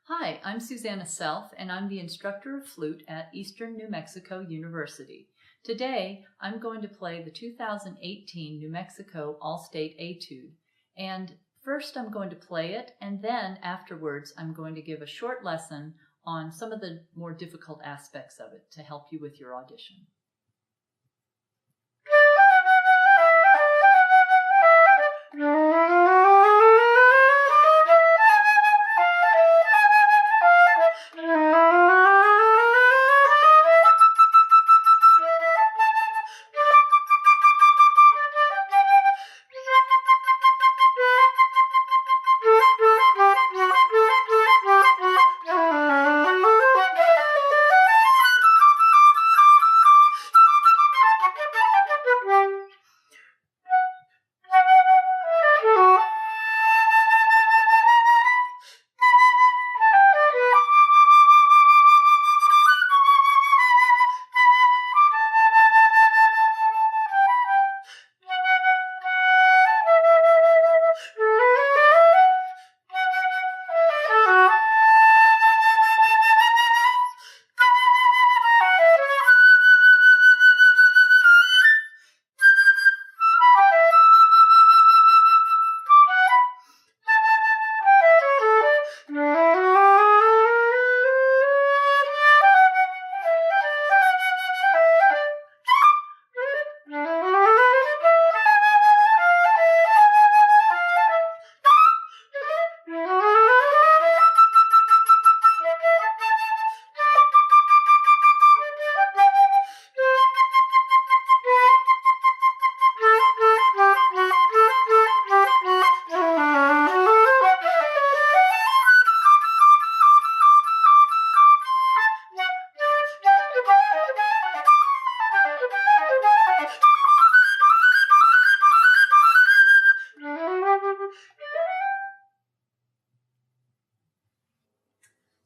Hi, I'm Susanna Self, and I'm the instructor of flute at Eastern New Mexico University. Today, I'm going to play the 2018 New Mexico All State Etude. And first I'm going to play it, and then afterwards I'm going to give a short lesson on some of the more difficult aspects of it to help you with your audition.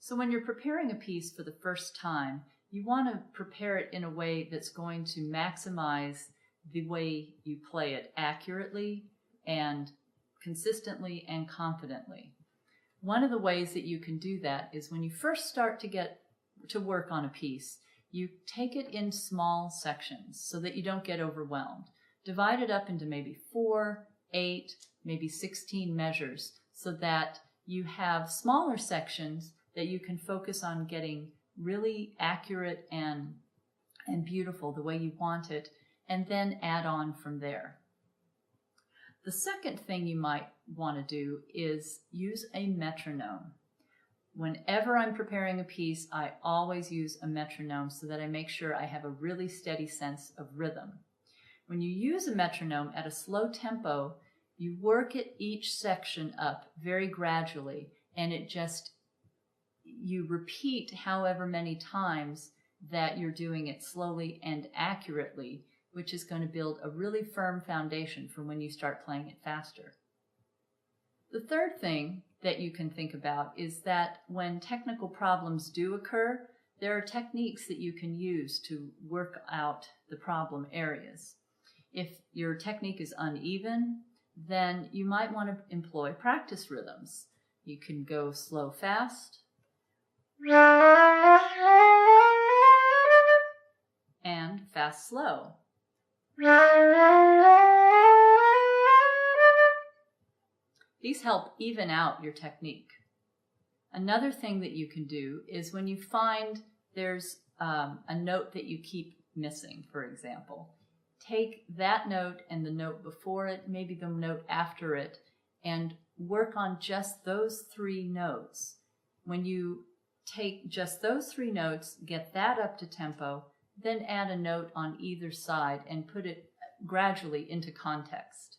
So when you're preparing a piece for the first time, you want to prepare it in a way that's going to maximize the way you play it accurately and consistently and confidently. One of the ways that you can do that is when you first start to get to work on a piece, you take it in small sections so that you don't get overwhelmed. Divide it up into maybe 4, 8, maybe 16 measures so that you have smaller sections that you can focus on getting really accurate and beautiful the way you want it, and then add on from there. The second thing you might want to do is use a metronome. Whenever I'm preparing a piece, I always use a metronome so that I make sure I have a really steady sense of rhythm. When you use a metronome at a slow tempo, you work at each section up very gradually, and you repeat however many times that you're doing it slowly and accurately, which is going to build a really firm foundation for when you start playing it faster. The third thing that you can think about is that when technical problems do occur, there are techniques that you can use to work out the problem areas. If your technique is uneven, then you might want to employ practice rhythms. You can go slow, fast, and fast, slow. These help even out your technique. Another thing that you can do is when you find there's a note that you keep missing, for example, take that note and the note before it, maybe the note after it, and work on just those 3 notes. When you take just those 3 notes, get that up to tempo, then add a note on either side and put it gradually into context.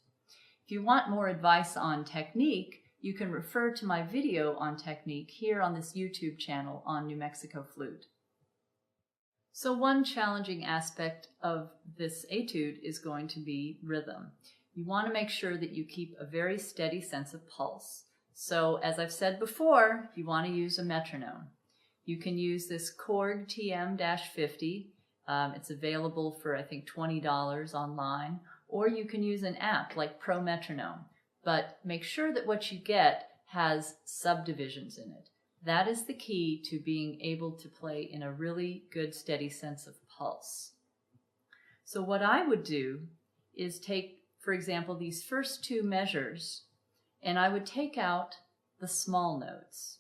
If you want more advice on technique, you can refer to my video on technique here on this YouTube channel on New Mexico Flute. So one challenging aspect of this etude is going to be rhythm. You want to make sure that you keep a very steady sense of pulse. So as I've said before, you want to use a metronome. You can use this Korg TM-50. It's available for, I think, $20 online. Or you can use an app like Pro Metronome. But make sure that what you get has subdivisions in it. That is the key to being able to play in a really good, steady sense of pulse. So what I would do is take, for example, these first two measures, and I would take out the small notes.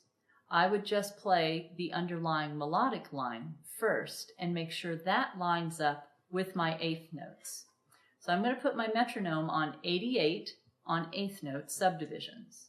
I would just play the underlying melodic line first and make sure that lines up with my eighth notes. So I'm going to put my metronome on 88 on eighth note subdivisions.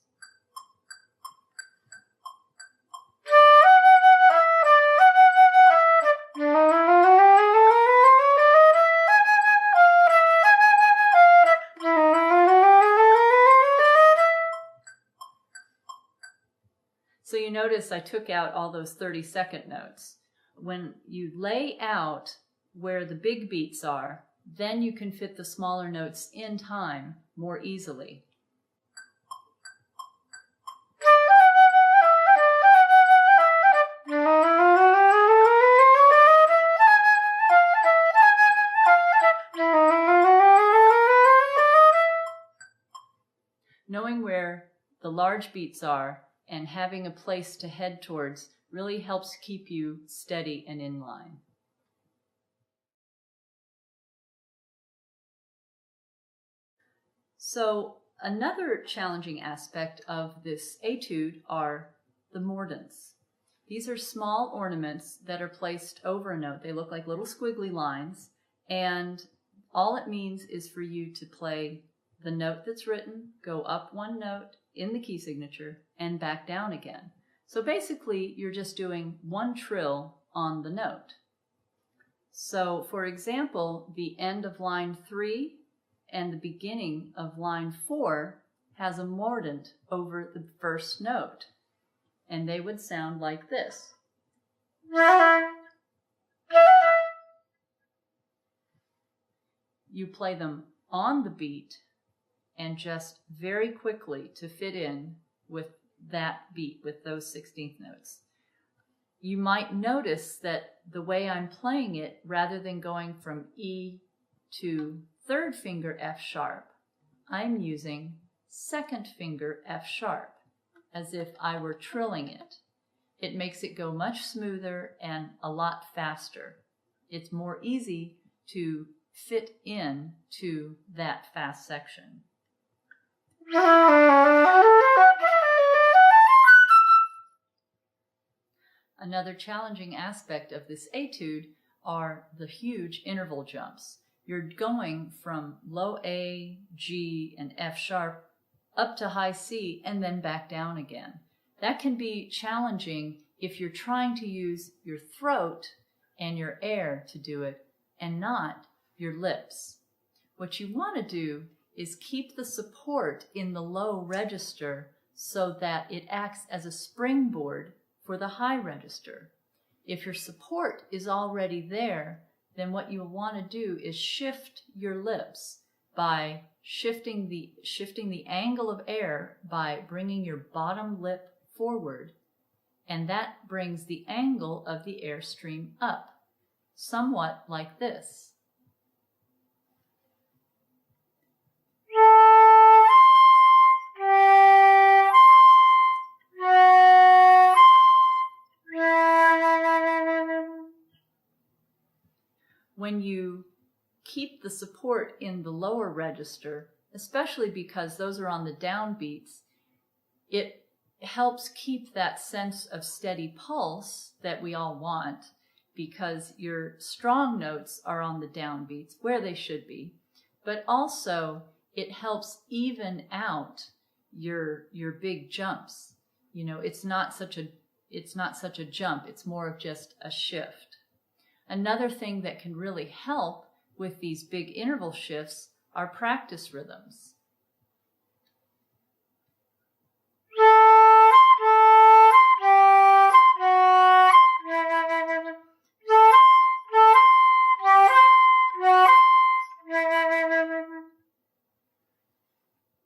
So you notice I took out all those 30-second notes. When you lay out where the big beats are, then you can fit the smaller notes in time more easily. Knowing where the large beats are and having a place to head towards really helps keep you steady and in line. So another challenging aspect of this etude are the mordents. These are small ornaments that are placed over a note. They look like little squiggly lines, and all it means is for you to play the note that's written, go up one note in the key signature, and back down again. So basically, you're just doing one trill on the note. So for example, the end of line 3 and the beginning of line 4 has a mordent over the first note, and they would sound like this. You play them on the beat and just very quickly to fit in with that beat, with those 16th notes. You might notice that the way I'm playing it, rather than going from E to third finger F sharp, I'm using second finger F sharp, as if I were trilling it. It makes it go much smoother and a lot faster. It's more easy to fit in to that fast section. Another challenging aspect of this etude are the huge interval jumps. You're going from low A, G, and F sharp up to high C and then back down again. That can be challenging if you're trying to use your throat and your air to do it and not your lips. What you want to do is keep the support in the low register so that it acts as a springboard for the high register. If your support is already there, then what you'll want to do is shift your lips by shifting the angle of air by bringing your bottom lip forward, and that brings the angle of the airstream up, somewhat like this. When you keep the support in the lower register, especially because those are on the downbeats, it helps keep that sense of steady pulse that we all want, because your strong notes are on the downbeats where they should be, but also it helps even out your big jumps. You know, it's not such a jump, it's more of just a shift. Another thing that can really help with these big interval shifts are practice rhythms.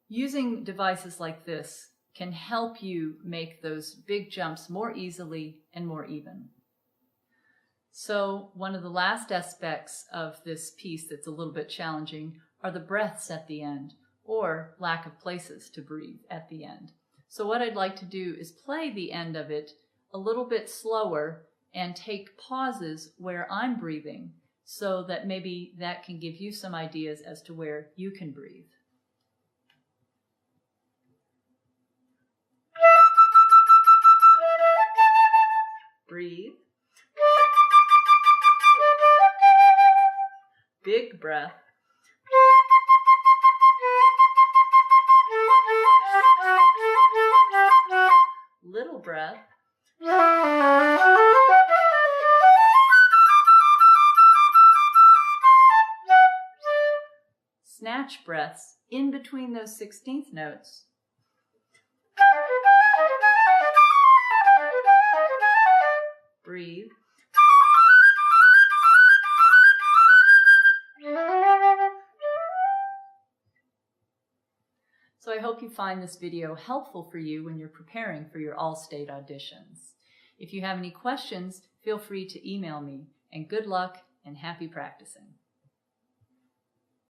Using devices like this can help you make those big jumps more easily and more even. So one of the last aspects of this piece that's a little bit challenging are the breaths at the end, or lack of places to breathe at the end. So what I'd like to do is play the end of it a little bit slower and take pauses where I'm breathing, so that maybe that can give you some ideas as to where you can breathe. Breathe. Big breath. Little breath. Snatch breaths in between those 16th notes. Breathe. So I hope you find this video helpful for you when you're preparing for your all-state auditions. If you have any questions, feel free to email me, and good luck and happy practicing.